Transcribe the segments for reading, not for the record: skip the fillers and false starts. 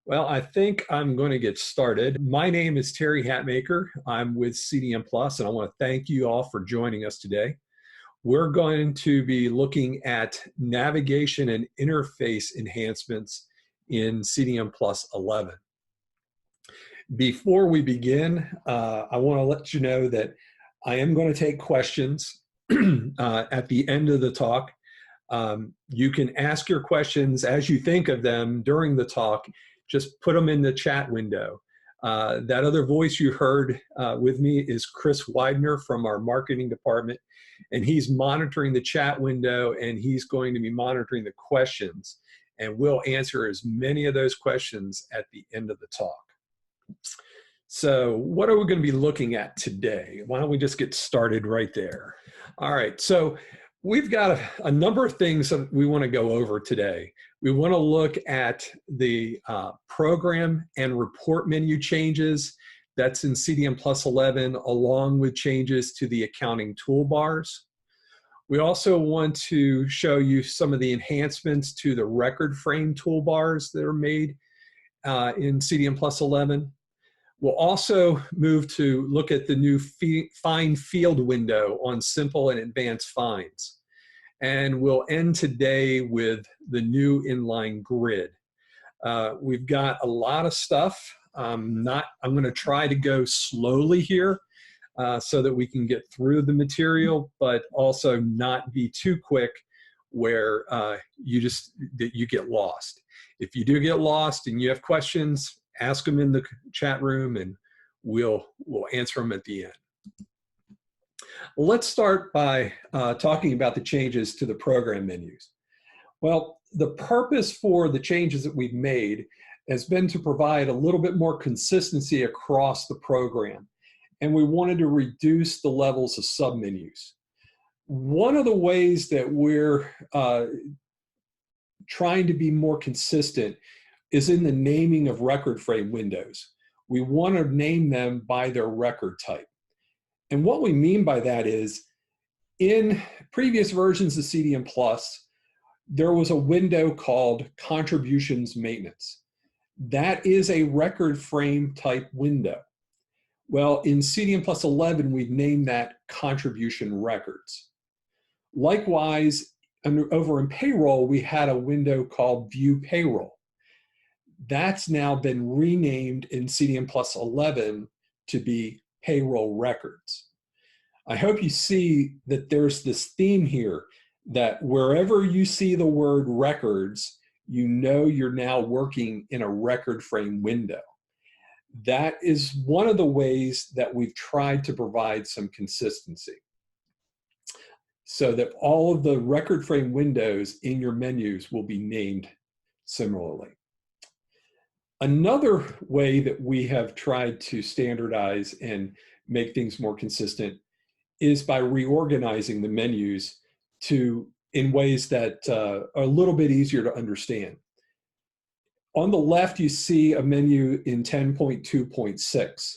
Well, I think I'm going to get started. My name is Terry Hatmaker. I'm with CDM Plus, and I want to thank you all for joining us today. We're going to be looking at navigation and interface enhancements in CDM Plus 11. Before we begin, I want to let you know that I am going to take questions at the end of the talk. You can ask your questions as you think of them during the talk. Just put them in the chat window. That other voice you heard with me is Chris Widener from our marketing department, and he's monitoring the chat window, and he's going to be monitoring the questions, and we'll answer as many of those questions at the end of the talk. So what are we going to be looking at today? Why don't we just get started right there? All right, so we've got a number of things that we want to go over today. We want to look at the program and report menu changes that's in CDM Plus 11, along with changes to the accounting toolbars. We also want to show you some of the enhancements to the record frame toolbars that are made in CDM Plus 11. We'll also move to look at the new find field window on simple and advanced finds. And we'll end today with the new inline grid. We've got a lot of stuff. I'm going to try to go slowly here so that we can get through the material, but also not be too quick where you get lost. If you do get lost and you have questions, ask them in the chat room, and we'll answer them at the end. Let's start by talking about the changes to the program menus. Well, the purpose for the changes that we've made has been to provide a little bit more consistency across the program, and we wanted to reduce the levels of submenus. One of the ways that we're trying to be more consistent is in the naming of record frame windows. We want to name them by their record type. And what we mean by that is, in previous versions of CDM Plus, there was a window called Contributions Maintenance. That is a record frame type window. Well, in CDM Plus 11, we've named that Contribution Records. Likewise, over in Payroll, we had a window called View Payroll. That's now been renamed in CDM Plus 11 to be Payroll Records. I hope you see that there's this theme here that wherever you see the word records, you know you're now working in a record frame window. That is one of the ways that we've tried to provide some consistency so that all of the record frame windows in your menus will be named similarly. Another way that we have tried to standardize and make things more consistent is by reorganizing the menus in ways that are a little bit easier to understand. On the left, you see a menu in 10.2.6,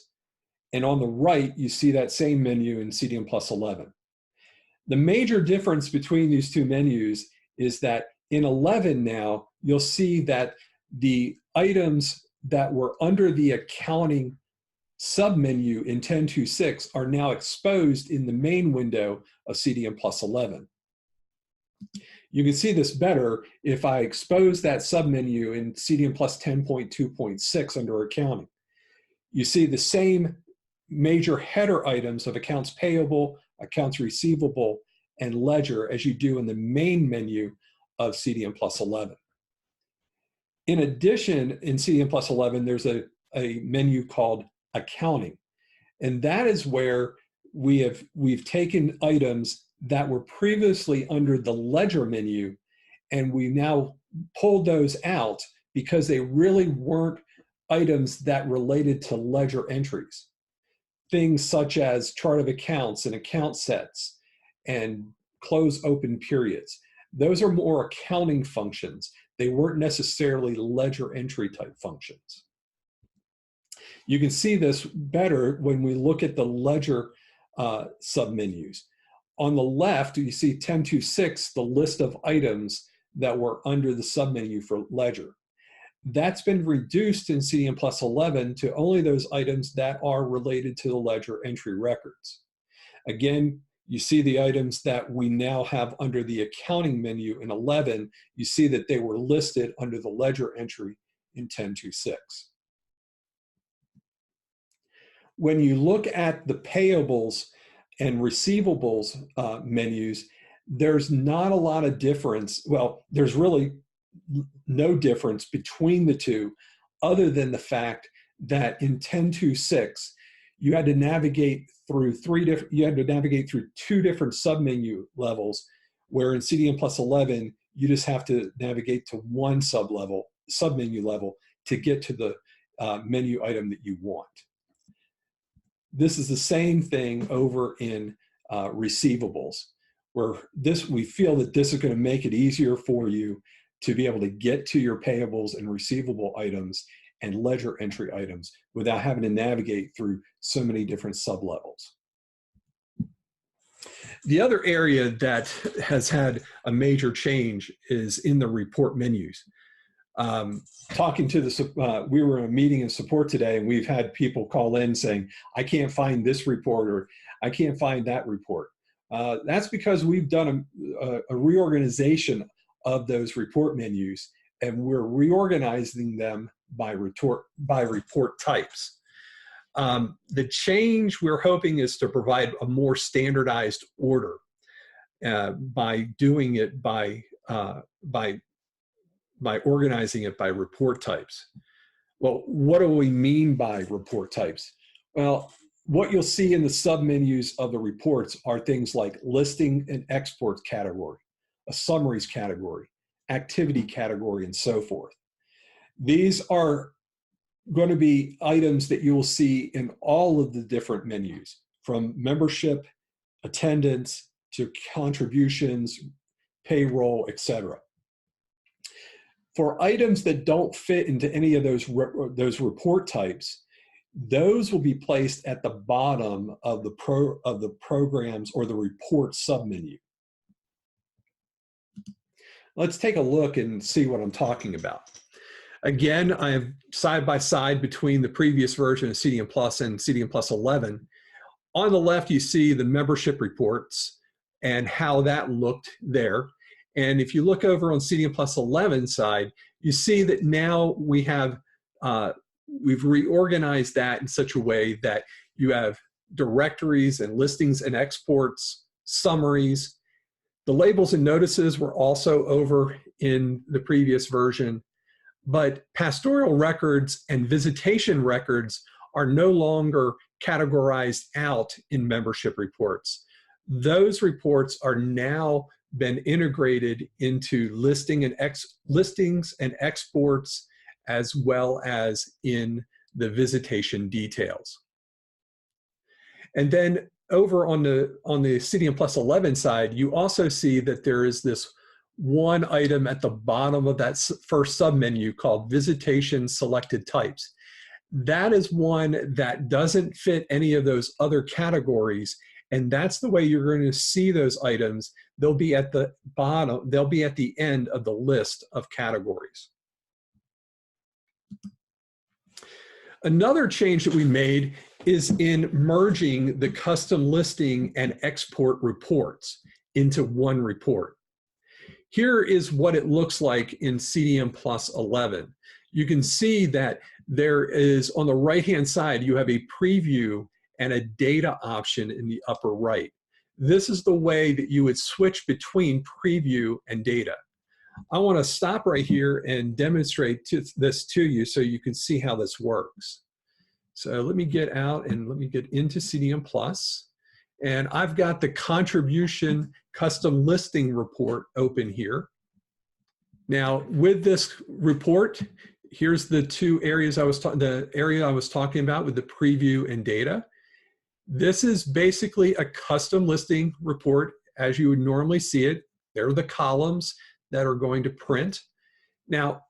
and on the right, you see that same menu in CDM Plus 11. The major difference between these two menus is that in 11 now, you'll see that the items that were under the accounting submenu in 10.2.6 are now exposed in the main window of CDM Plus 11. You can see this better if I expose that submenu in CDM Plus 10.2.6 under accounting. You see the same major header items of accounts payable, accounts receivable, and ledger as you do in the main menu of CDM Plus 11. In addition, in CDM Plus 11, there's a menu called Accounting, and that is where we've taken items that were previously under the ledger menu, and we now pulled those out because they really weren't items that related to ledger entries. Things such as chart of accounts and account sets and close open periods. Those are more accounting functions. They weren't necessarily ledger entry type functions. You can see this better when we look at the ledger submenus. On the left, you see 10.2.6, the list of items that were under the submenu for ledger. That's been reduced in CDM Plus 11 to only those items that are related to the ledger entry records. Again, you see the items that we now have under the accounting menu in 11, you see that they were listed under the ledger entry in 10.2.6. When you look at the payables and receivables menus, there's not a lot of difference. Well, there's really no difference between the two, other than the fact that in 10.2.6, you had to navigate through two different submenu levels, where in CDM Plus 11, you just have to navigate to one submenu level to get to the menu item that you want. This is the same thing over in receivables, where we feel that this is going to make it easier for you to be able to get to your payables and receivable items and ledger entry items without having to navigate through so many different sublevels. The other area that has had a major change is in the report menus. Talking to we were in a meeting of support today, and we've had people call in saying, I can't find this report, or I can't find that report. That's because we've done a reorganization of those report menus, and we're reorganizing them by report types. The change we're hoping is to provide a more standardized order by doing it by organizing it by report types. Well, what do we mean by report types? Well, what you'll see in the submenus of the reports are things like listing and exports category, a summaries category, activity category, and so forth. These are going to be items that you will see in all of the different menus, from membership, attendance, to contributions, payroll, etc. For items that don't fit into any of those report types, those will be placed at the bottom of the programs or the report submenu. Let's take a look and see what I'm talking about. Again, I have side by side between the previous version of CDM Plus and CDM Plus 11. On the left, you see the membership reports and how that looked there. And if you look over on CDM Plus 11 side, you see that now we have, we've reorganized that in such a way that you have directories and listings and exports, summaries. The labels and notices were also over in the previous version, but pastoral records and visitation records are no longer categorized out in membership reports. Those reports are now been integrated into listings and exports, as well as in the visitation details. And then over on the CDM Plus 11 side, you also see that there is this one item at the bottom of that first submenu called Visitation Selected Types. That is one that doesn't fit any of those other categories, and that's the way you're going to see those items. They'll be at the bottom, they'll be at the end of the list of categories. Another change that we made is in merging the custom listing and export reports into one report. Here is what it looks like in CDM Plus 11. You can see that there is, on the right-hand side, you have a preview and a data option in the upper right. This is the way that you would switch between preview and data. I want to stop right here and demonstrate this to you so you can see how this works. So let me get out and let me get into CDM Plus. And I've got the contribution custom listing report open here. Now, with this report, here's the two areas the area I was talking about with the preview and data. This is basically a custom listing report as you would normally see it. There are the columns that are going to print. Now,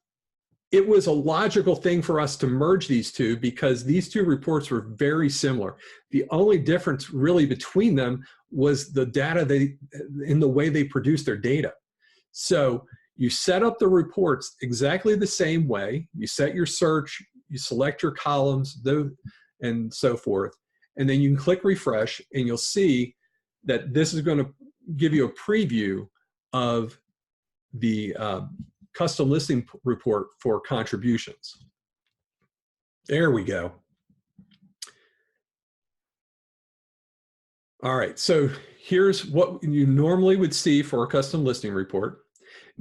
it was a logical thing for us to merge these two because these two reports were very similar. The only difference really between them was the data in the way they produce their data. So You set up the reports exactly the same way. You set your search, you select your columns, and so forth. And then you can click refresh, and you'll see that this is going to give you a preview of the custom listing report for contributions. There we go. All right, so here's what you normally would see for a custom listing report.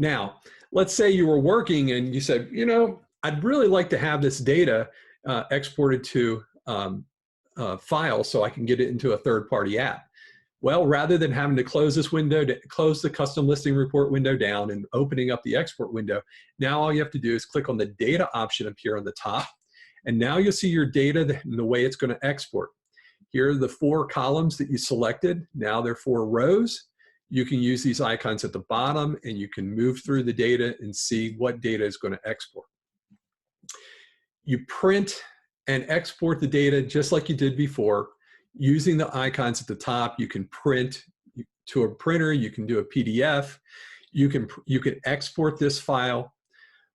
Now, let's say you were working and you said, you know, I'd really like to have this data exported to a file so I can get it into a third-party app. Well, rather than having to close this window, close the custom listing report window down and opening up the export window, now all you have to do is click on the data option up here on the top, and now you'll see your data and the way it's going to export. Here are the 4 columns that you selected. Now they're 4 rows. You can use these icons at the bottom, and you can move through the data and see what data is going to export. You print and export the data just like you did before. Using the icons at the top, you can print to a printer, you can do a PDF, you can export this file.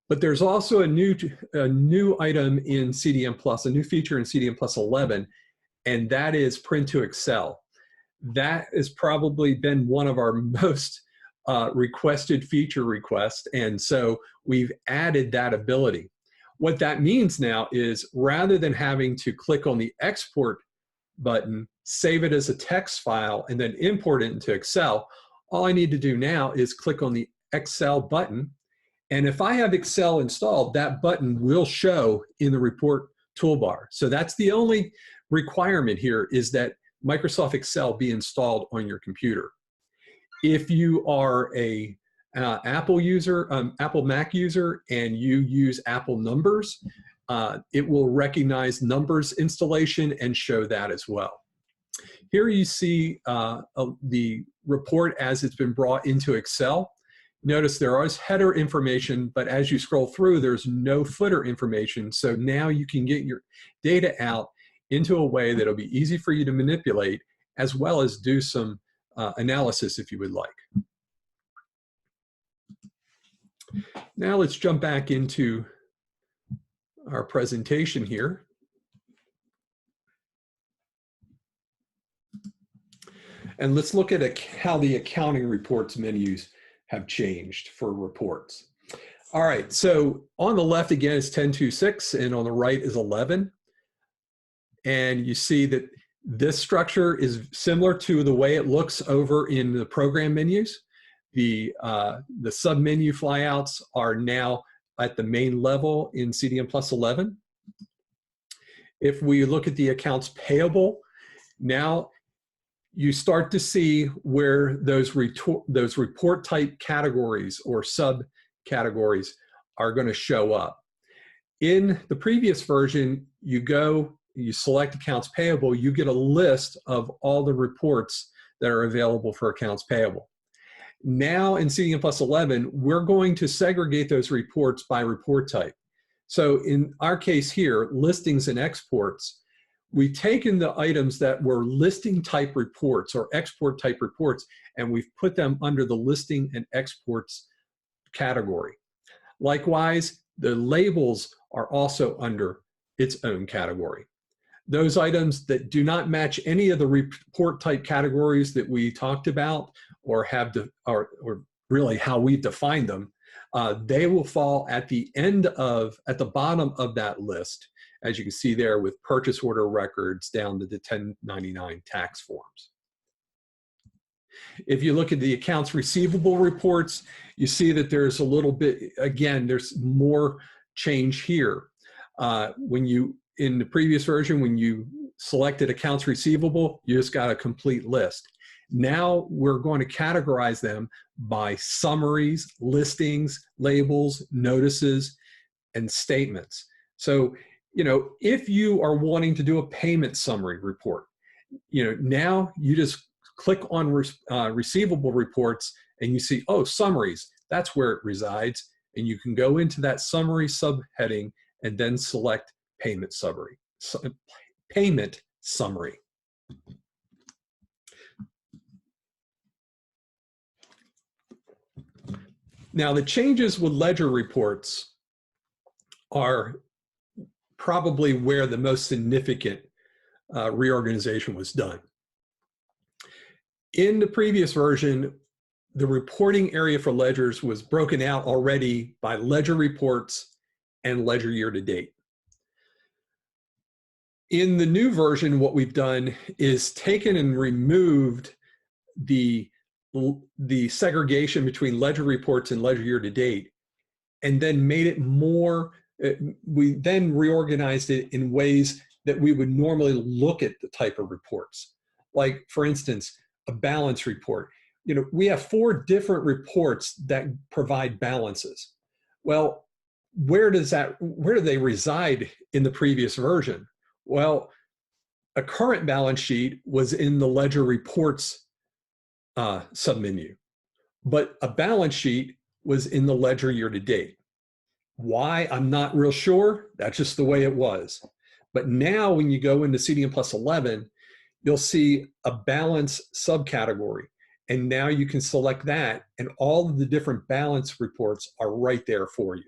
But there's also a new item in CDM Plus, a new feature in CDM Plus 11, and that is print to Excel. That has probably been one of our most requested feature requests, and so we've added that ability. What that means now is rather than having to click on the export button, save it as a text file, and then import it into Excel, all I need to do now is click on the Excel button. And if I have Excel installed, that button will show in the report toolbar. So that's the only requirement here, is that Microsoft Excel be installed on your computer. If you are a Apple user, Apple Mac user, and you use Apple Numbers, it will recognize Numbers installation and show that as well. Here you see the report as it's been brought into Excel. Notice there is header information, but as you scroll through, there's no footer information. So now you can get your data out into a way that'll be easy for you to manipulate, as well as do some analysis if you would like. Now let's jump back into our presentation here. And let's look at how the accounting reports menus have changed for reports. All right, so on the left again is 10.2.6, and on the right is 11. And you see that this structure is similar to the way it looks over in the program menus. The sub-menu flyouts are now at the main level in CDM Plus 11. If we look at the accounts payable, now you start to see where those report type categories or subcategories are going to show up. In the previous version, you select accounts payable, you get a list of all the reports that are available for accounts payable. Now in CDM Plus 11, we're going to segregate those reports by report type. So in our case here, listings and exports, we've taken the items that were listing type reports or export type reports, and we've put them under the listing and exports category. Likewise, the labels are also under its own category. Those items that do not match any of the report type categories that we talked about or really how we define them, they will fall at the bottom of that list, as you can see there with purchase order records down to the 1099 tax forms. If you look at the accounts receivable reports, you see that there's a little bit, again, there's more change here. In the previous version, when you selected accounts receivable, you just got a complete list. Now we're going to categorize them by summaries, listings, labels, notices, and statements. So, if you are wanting to do a payment summary report, now you just click on receivable reports and you see, oh, summaries, that's where it resides. And you can go into that summary subheading and then select payment summary. Now, the changes with ledger reports are probably where the most significant reorganization was done. In the previous version, the reporting area for ledgers was broken out already by ledger reports and ledger year to date. In the new version, what we've done is taken and removed the segregation between ledger reports and ledger year to date, and then made it more, we then reorganized it in ways that we would normally look at the type of reports. Like, for instance, a balance report. You know, we have 4 different reports that provide balances. Well, where do they reside in the previous version? Well, a current balance sheet was in the ledger reports submenu, but a balance sheet was in the ledger year to date. Why? I'm not real sure. That's just the way it was. But now when you go into CDM plus 11, you'll see a balance subcategory. And now you can select that, and all of the different balance reports are right there for you.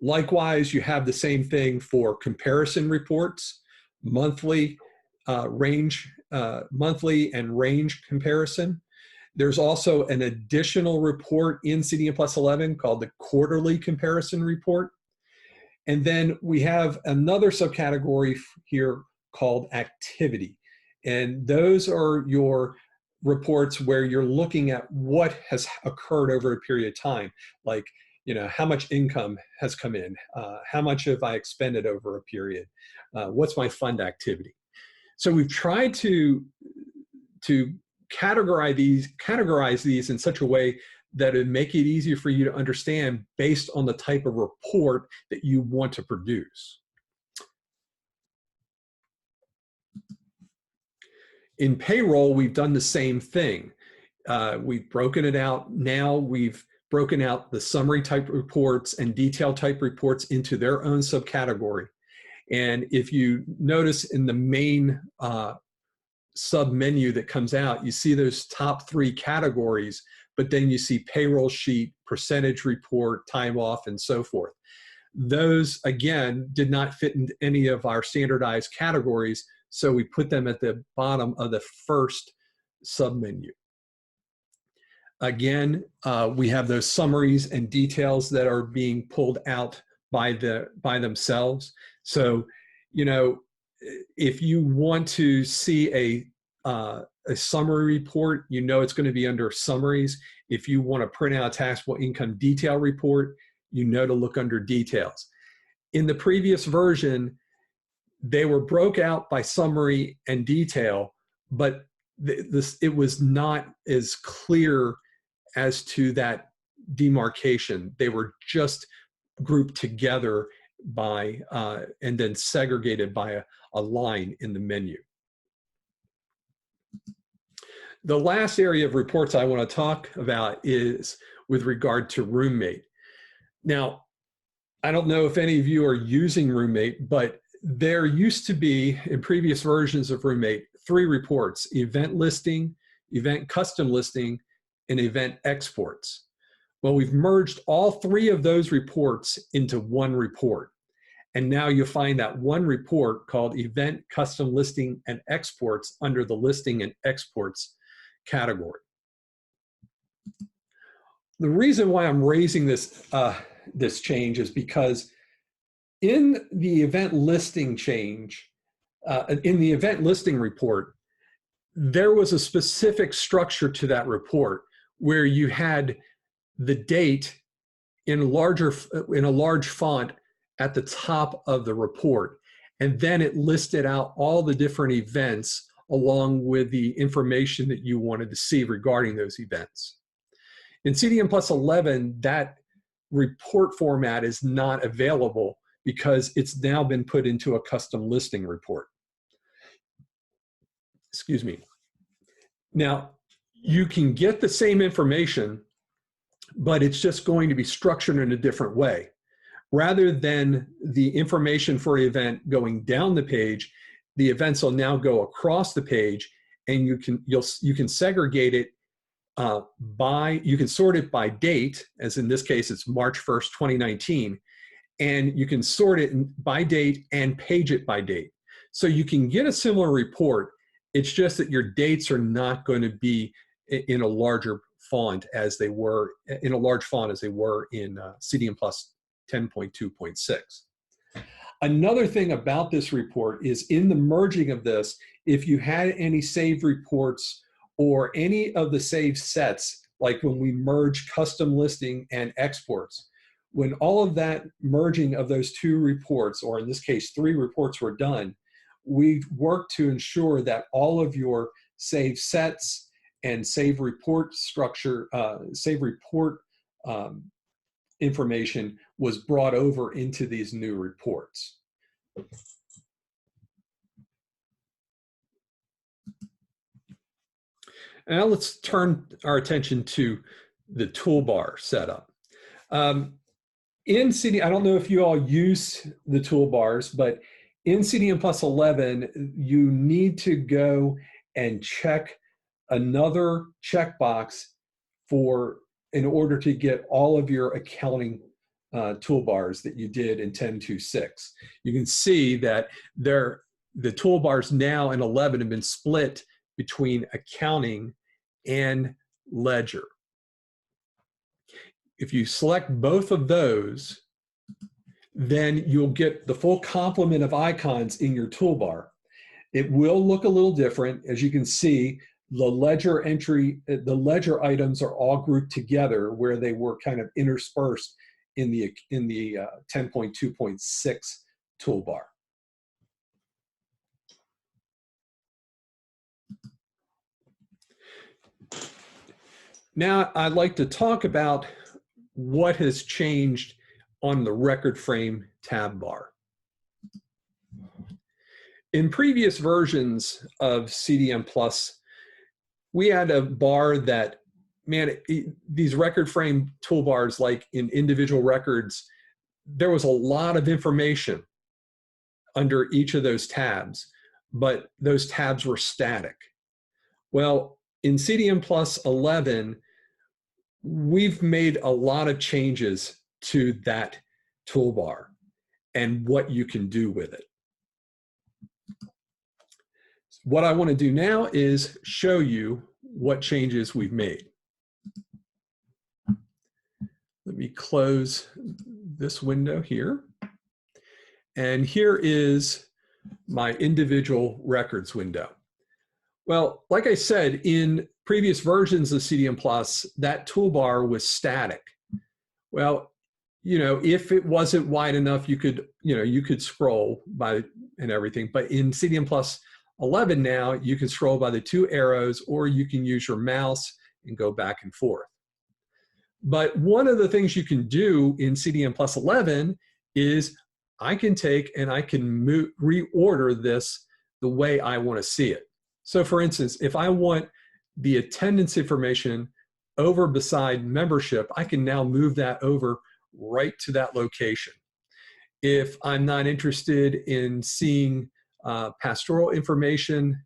Likewise, you have the same thing for comparison reports, monthly monthly and range comparison. There's also an additional report in CDM plus 11 called the quarterly comparison report. And then we have another subcategory here called activity. And those are your reports where you're looking at what has occurred over a period of time, like, you know, how much income has come in, how much have I expended over a period, what's my fund activity. So we've tried to categorize these in such a way that it make it easier for you to understand based on the type of report that you want to produce. In payroll, we've done the same thing. We've broken it out. Now we've broken out the summary type reports and detail type reports into their own subcategory. And if you notice in the main sub menu that comes out, you see those top 3 categories, but then you see payroll sheet, percentage report, time off, and so forth. Those, again, did not fit in any of our standardized categories, so we put them at the bottom of the first submenu. Again, we have those summaries and details that are being pulled out by themselves. So, you know, if you want to see a summary report, you know it's going to be under summaries. If you want to print out a taxable income detail report, you know to look under details. In the previous version, they were broke out by summary and detail, but it was not as clear as to that demarcation. They were just grouped together by and then segregated by a line in the menu. The last area of reports I want to talk about is with regard to Roommate. Now, I don't know if any of you are using Roommate, but there used to be, in previous versions of Roommate, 3 reports: event listing, event custom listing, and event exports. Well, we've merged all 3 of those reports into one report. And now you'll find that one report called Event Custom Listing and Exports under the Listing and Exports category. The reason why I'm raising this, this change is because in the event listing change, in the event listing report, there was a specific structure to that report where you had the date in a large font at the top of the report. And then it listed out all the different events along with the information that you wanted to see regarding those events. In CDM plus 11, that report format is not available because it's now been put into a custom listing report. Excuse me. Now, you can get the same information, but it's just going to be structured in a different way. Rather than the information for an event going down the page, the events will now go across the page, and you can segregate it you can sort it by date, as in this case, it's March 1st, 2019, and you can sort it by date and page it by date. So you can get a similar report. It's just that your dates are not going to be in a larger font as they were in CDM Plus 10.2.6. Another thing about this report is in the merging of this, if you had any saved reports or any of the saved sets, like when we merge custom listing and exports, when all of that merging of those two reports, or in this case, 3 reports were done, we worked to ensure that all of your saved sets and save report structure, information was brought over into these new reports. Now let's turn our attention to the toolbar setup. In CDM, I don't know if you all use the toolbars, but in CDM Plus 11, you need to go and check another checkbox in order to get all of your accounting toolbars that you did in 10.2.6. You can see that the toolbars now in 11 have been split between accounting and ledger. If you select both of those, then you'll get the full complement of icons in your toolbar. It will look a little different. As you can see, the ledger items are all grouped together where they were kind of interspersed in the 10.2.6 toolbar. Now I'd like to talk about what has changed on the record frame tab bar. In previous versions of CDM Plus, we had a bar that, man, these record frame toolbars, like in individual records, there was a lot of information under each of those tabs, but those tabs were static. Well, in CDM Plus 11, we've made a lot of changes to that toolbar and what you can do with it. What I want to do now is show you what changes we've made. Let me close this window here. And here is my individual records window. Well, like I said, in previous versions of CDM Plus, that toolbar was static. Well, if it wasn't wide enough, you could scroll by and everything. But in CDM Plus 11 now, you can scroll by the 2 arrows, or you can use your mouse and go back and forth. But one of the things you can do in CDM Plus 11 is I can take and I can reorder this the way I want to see it. So for instance, if I want the attendance information over beside membership, I can now move that over right to that location. If I'm not interested in seeing pastoral information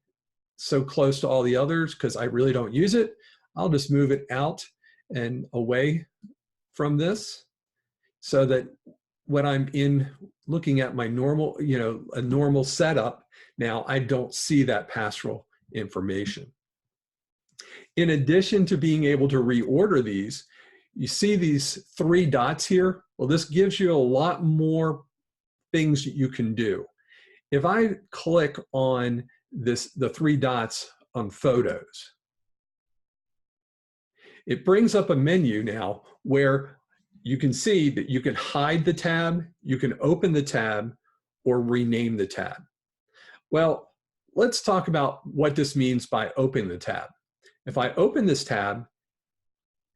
so close to all the others because I really don't use it, I'll just move it out and away from this so that when I'm looking at my normal, a normal setup, now I don't see that pastoral information. In addition to being able to reorder these, you see these 3 dots here? Well, this gives you a lot more things that you can do. If I click on the 3 dots on photos, it brings up a menu now where you can see that you can hide the tab, you can open the tab, or rename the tab. Well, let's talk about what this means by opening the tab. If I open this tab,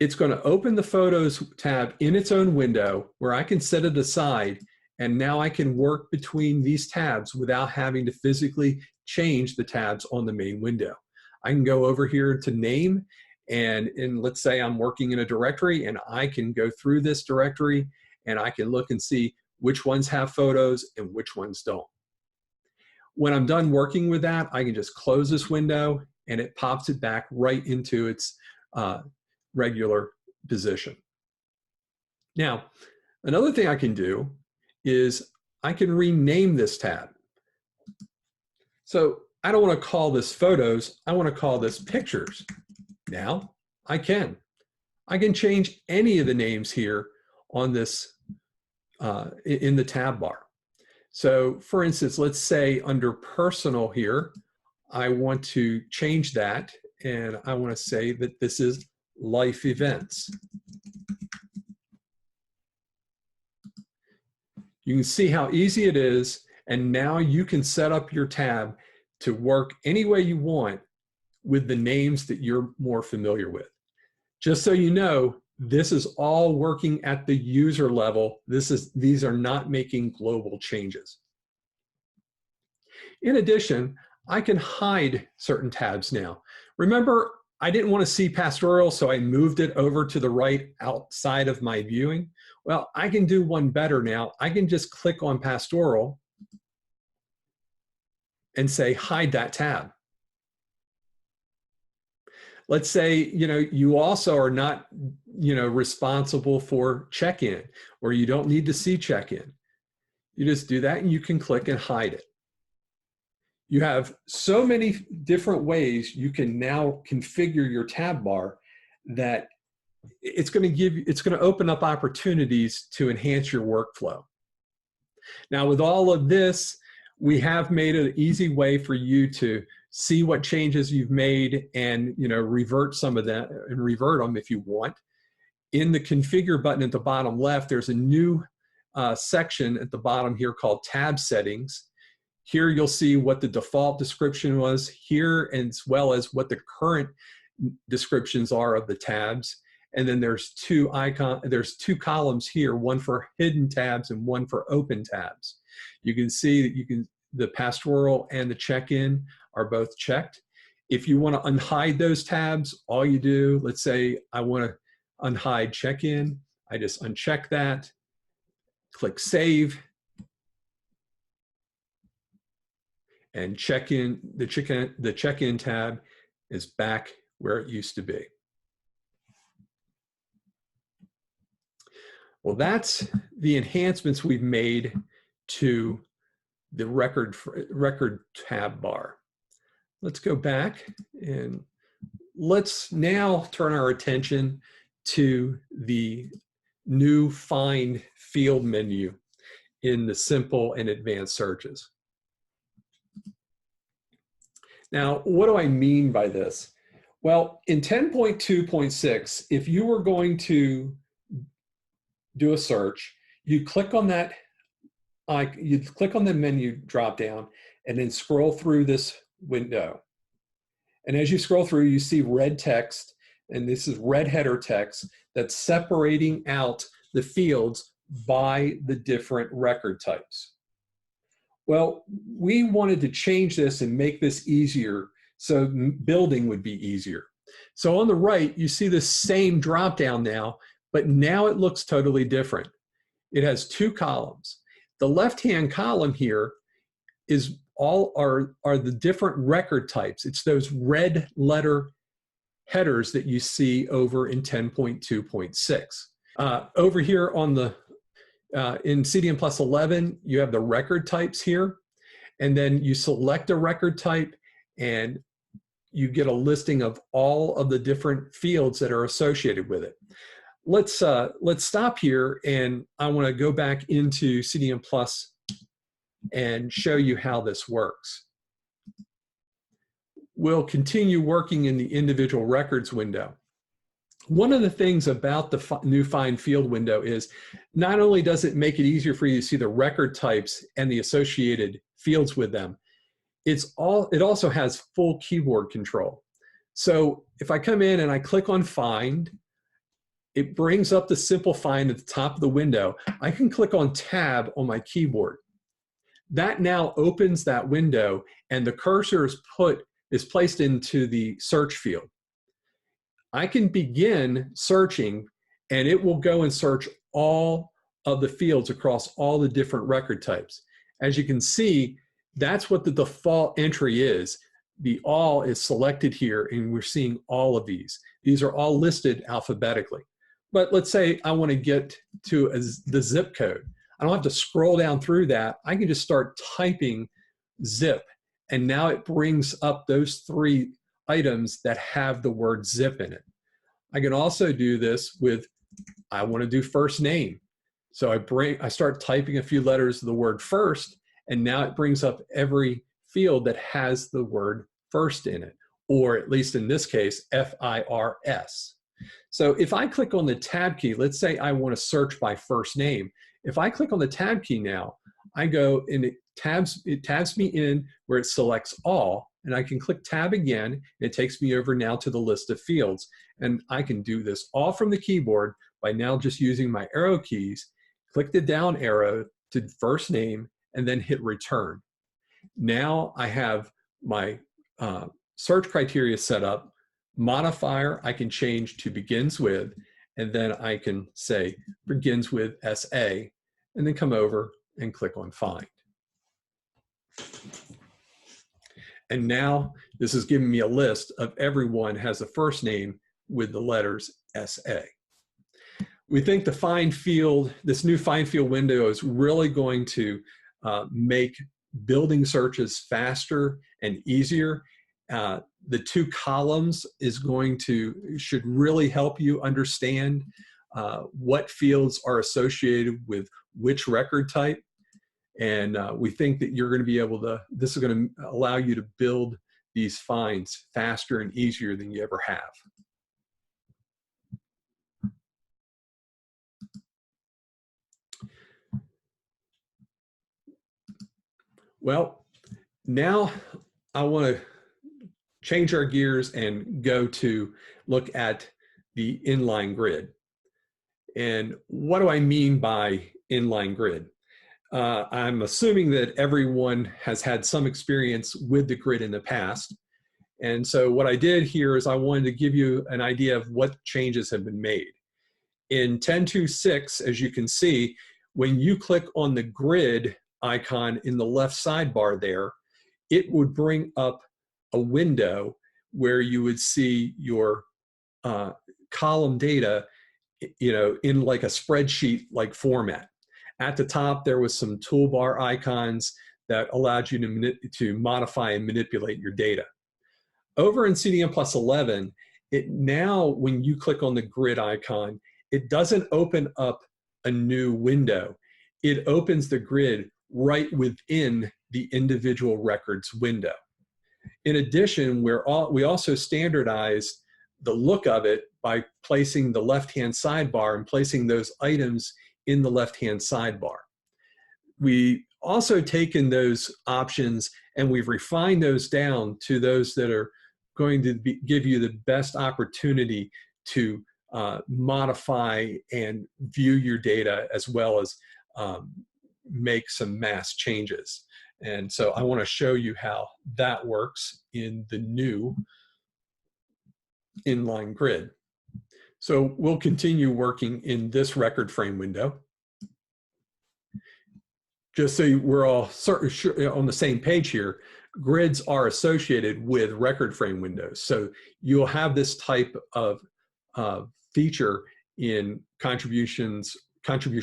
it's going to open the Photos tab in its own window where I can set it aside, and now I can work between these tabs without having to physically change the tabs on the main window. I can go over here to Name, and let's say I'm working in a directory, and I can go through this directory, and I can look and see which ones have photos and which ones don't. When I'm done working with that, I can just close this window, and it pops it back right into its regular position. Now, another thing I can do is I can rename this tab. So I don't want to call this photos, I want to call this pictures. Now I can change any of the names here on this in the tab bar. So for instance, let's say under personal here, I want to change that and I want to say that this is life events. You can see how easy it is, and now you can set up your tab to work any way you want with the names that you're more familiar with. Just so you know, this is all working at the user level. These are not making global changes. In addition, I can hide certain tabs now. Remember, I didn't want to see pastoral, so I moved it over to the right outside of my viewing. Well, I can do one better now. I can just click on pastoral and say hide that tab. Let's say, you also are not, responsible for check-in, or you don't need to see check-in. You just do that and you can click and hide it. You have so many different ways you can now configure your tab bar that it's going to open up opportunities to enhance your workflow. Now, with all of this, we have made an easy way for you to see what changes you've made and revert some of that and revert them if you want. In the configure button at the bottom left, there's a new section at the bottom here called tab settings. Here you'll see what the default description was here, as well as what the current descriptions are of the tabs. And then there's two columns here, one for hidden tabs and one for open tabs. You can see that the pastoral and the check-in are both checked. If you want to unhide those tabs, all you do, let's say I want to unhide check-in, I just uncheck that, click save, and the check-in tab is back where it used to be. Well, that's the enhancements we've made to the record tab bar. Let's go back and let's now turn our attention to the new Find field menu in the simple and advanced searches. Now, what do I mean by this? Well, in 10.2.6, if you were going to do a search, you click on that, you click on the menu drop down and then scroll through this window. And as you scroll through, you see red text, and this is red header text that's separating out the fields by the different record types. Well, we wanted to change this and make this easier so building would be easier. So on the right, you see the same drop down now, but now it looks totally different. It has two columns. The left-hand column here is are the different record types. It's those red letter headers that you see over in 10.2.6. Over here on the in CDM plus 11, you have the record types here, and then you select a record type and you get a listing of all of the different fields that are associated with it. Let's stop here, and I want to go back into CDM Plus and show you how this works. We'll continue working in the individual records window. One of the things about the new Find Field window is not only does it make it easier for you to see the record types and the associated fields with them, it also has full keyboard control. So if I come in and I click on Find, it brings up the simple find at the top of the window. I can click on Tab on my keyboard. That now opens that window, and the cursor is placed into the search field. I can begin searching, and it will go and search all of the fields across all the different record types. As you can see, that's what the default entry is. the all is selected here, and we're seeing all of these. These are all listed alphabetically. But let's say I want to get to the zip code. I don't have to scroll down through that. I can just start typing zip, and now it brings up those 3 items that have the word zip in it. I can also do this with, I want to do first name. So I start typing a few letters of the word first, and now it brings up every field that has the word first in it, or at least in this case, FIRS. So if I click on the tab key, let's say I want to search by first name. If I click on the tab key now, I go and it tabs me in where it selects all, and I can click tab again, and it takes me over now to the list of fields. And I can do this all from the keyboard by now just using my arrow keys, click the down arrow to first name, and then hit return. Now I have my search criteria set up. Modifier I can change to begins with, and then I can say begins with SA, and then come over and click on find. And now this is giving me a list of everyone has a first name with the letters SA. We think the find field, this new find field window, is really going to make building searches faster and easier. The 2 columns should really help you understand what fields are associated with which record type. And we think that you're going to be able to, this is going to allow you to build these finds faster and easier than you ever have. Well, now I want to change our gears and go to look at the inline grid. And what do I mean by inline grid? I'm assuming that everyone has had some experience with the grid in the past. And so what I did here is I wanted to give you an idea of what changes have been made. In 10.2.6, as you can see, when you click on the grid icon in the left sidebar there, it would bring up a window where you would see your column data, in like a spreadsheet like format. At the top, there was some toolbar icons that allowed you to modify and manipulate your data. Over in CDM 11, now when you click on the grid icon, it doesn't open up a new window. It opens the grid right within the individual records window. In addition, we also standardized the look of it by placing the left-hand sidebar and placing those items in the left-hand sidebar. We also taken those options and we've refined those down to those that are going to give you the best opportunity to modify and view your data, as well as make some mass changes. And so I want to show you how that works in the new inline grid. So we'll continue working in this record frame window. Just so we're all on the same page here, grids are associated with record frame windows. So you'll have this type of feature in contribution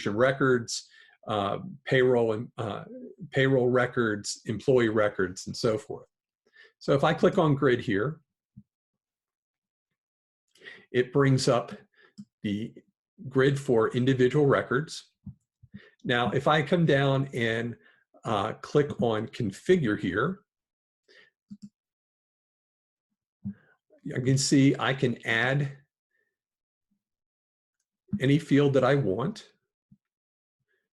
records, payroll records, employee records, and so forth. So if I click on grid here, it brings up the grid for individual records. Now, if I come down and click on configure here, you can see I can add any field that I want.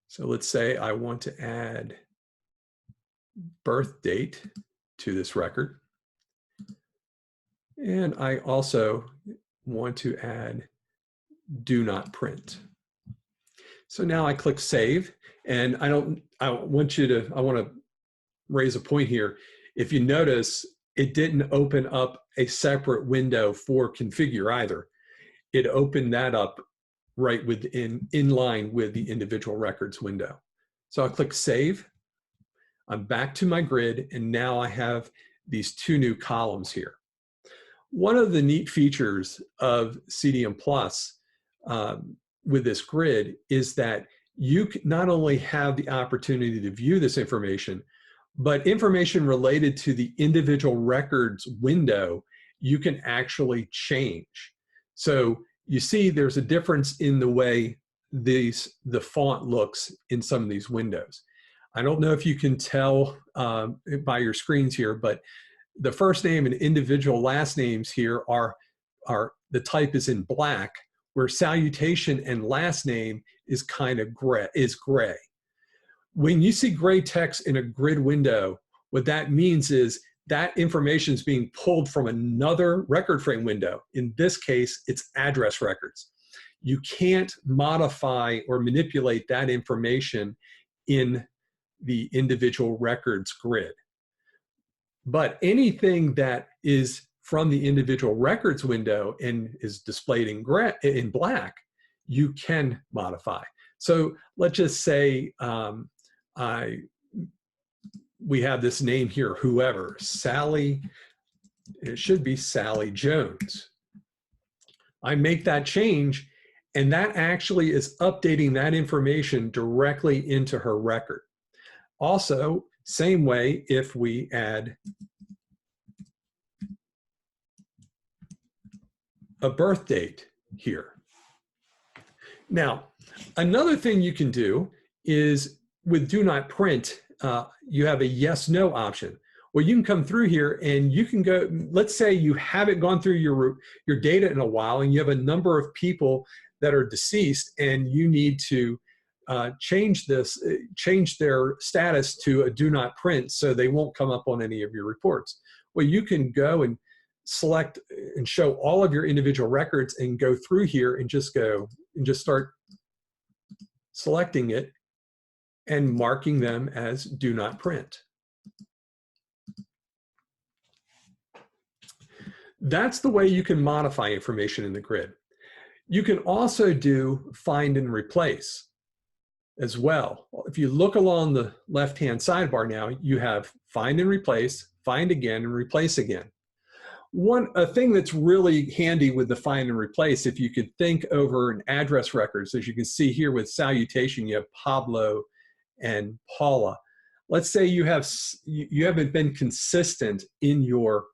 So let's say I want to add birth date to this record. And I also want to add do not print. So now I click save, and I want to raise a point here. If you notice, it didn't open up a separate window for configure either. It opened that up right in line with the individual records window. So I'll click save. I'm back to my grid, and now I have these two new columns here. One of the neat features of CDM Plus with this grid is that you not only have the opportunity to view this information, but information related to the individual records window, you can actually change. So you see there's a difference in the way the font looks in some of these windows. I don't know if you can tell by your screens here, but the first name and individual last names here are the type is in black, where salutation and last name is kind of gray. When you see gray text in a grid window, what that means is that information is being pulled from another record frame window. In this case, it's address records. You can't modify or manipulate that information in the individual records grid. But anything that is from the individual records window and is displayed in black, you can modify. So let's just say we have this name here, whoever, Sally, it should be Sally Jones. I make that change, and that actually is updating that information directly into her record. Also, same way if we add a birth date here. Now, another thing you can do is with do not print, you have a yes, no option. Well, you can come through here and you can go, let's say you haven't gone through your data in a while and you have a number of people that are deceased and you need to change their status to a do not print so they won't come up on any of your reports. Well, you can go and select and show all of your individual records and go through here and just start selecting it and marking them as do not print. That's the way you can modify information in the grid. You can also do find and replace as well. If you look along the left-hand sidebar now, you have find and replace, find again, and replace again. A thing that's really handy with the find and replace, if you could think over an address records, as you can see here with salutation, you have Pablo and Paula. Let's say you haven't been consistent in your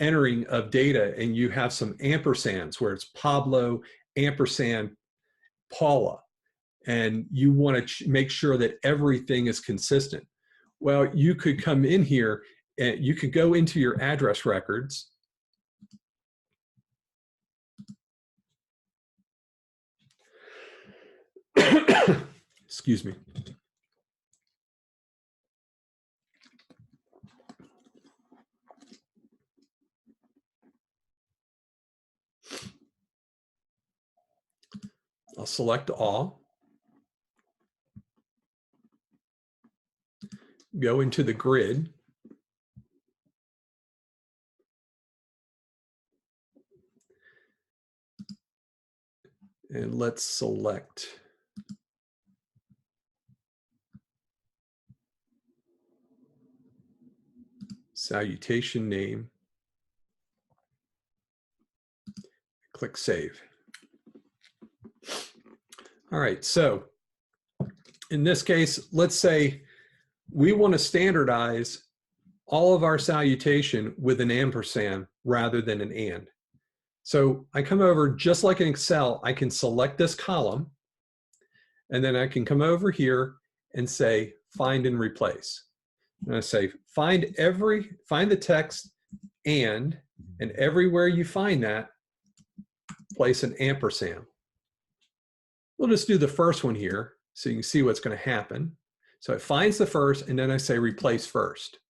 entering of data, and you have some ampersands where it's Pablo ampersand Paula, and you want to make sure that everything is consistent. Well, you could come in here and you could go into your address records. Excuse me. I'll select all. Go into the grid. And let's select salutation name. Click Save. All right, so in this case, let's say we want to standardize all of our salutation with an ampersand rather than an and. So I come over, just like in Excel, I can select this column, and then I can come over here and say find and replace. And I say find the text and everywhere you find that, place an ampersand. We'll just do the first one here so you can see what's going to happen. So it finds the first, and then I say replace first.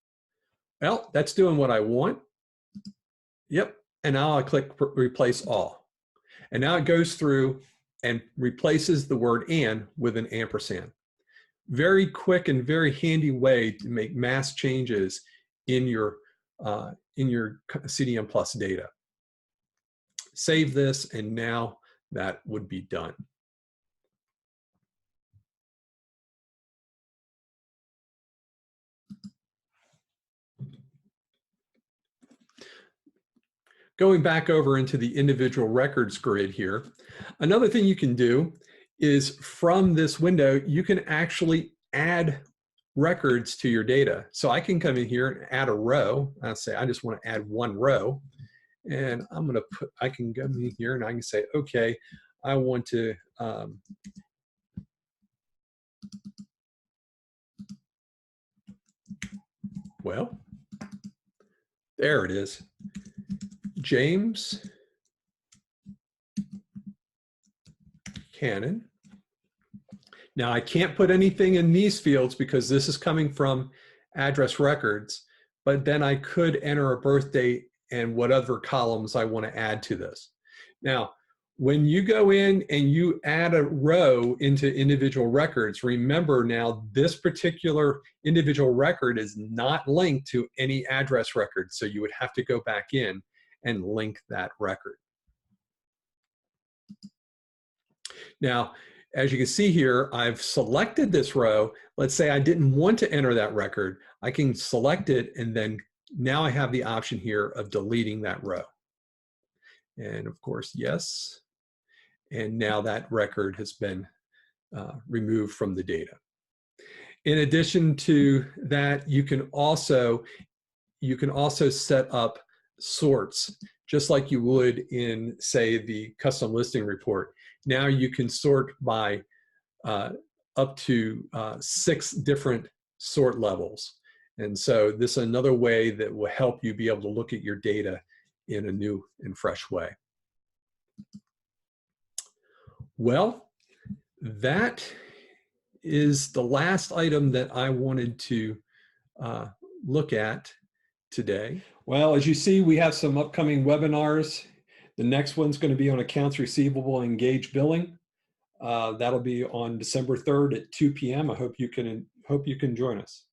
Well, that's doing what I want. Yep. And now I click replace all. And now it goes through and replaces the word and with an ampersand. Very quick and very handy way to make mass changes in your CDM Plus data. Save this, and now that would be done. Going back over into the individual records grid here, another thing you can do is from this window, you can actually add records to your data. So I can come in here and add a row. I'll say I just want to add one row, and I'm going to put, I can come in here and I can say, okay, I want to well, there it is. James Cannon. Now I can't put anything in these fields because this is coming from address records, but then I could enter a birth date and whatever columns I want to add to this. Now, when you go in and you add a row into individual records, remember now this particular individual record is not linked to any address record, so you would have to go back in and link that record. Now, as you can see here, I've selected this row. Let's say I didn't want to enter that record. I can select it, and then now I have the option here of deleting that row. And of course, yes. And now that record has been removed from the data. In addition to that, you can also set up sorts, just like you would in, say, the custom listing report. Now you can sort by up to 6 different sort levels. And so this is another way that will help you be able to look at your data in a new and fresh way. Well, that is the last item that I wanted to look at today. Well, as you see, we have some upcoming webinars. The next one's going to be on accounts receivable and engaged billing. That'll be on December 3rd at 2 p.m. I hope you can join us.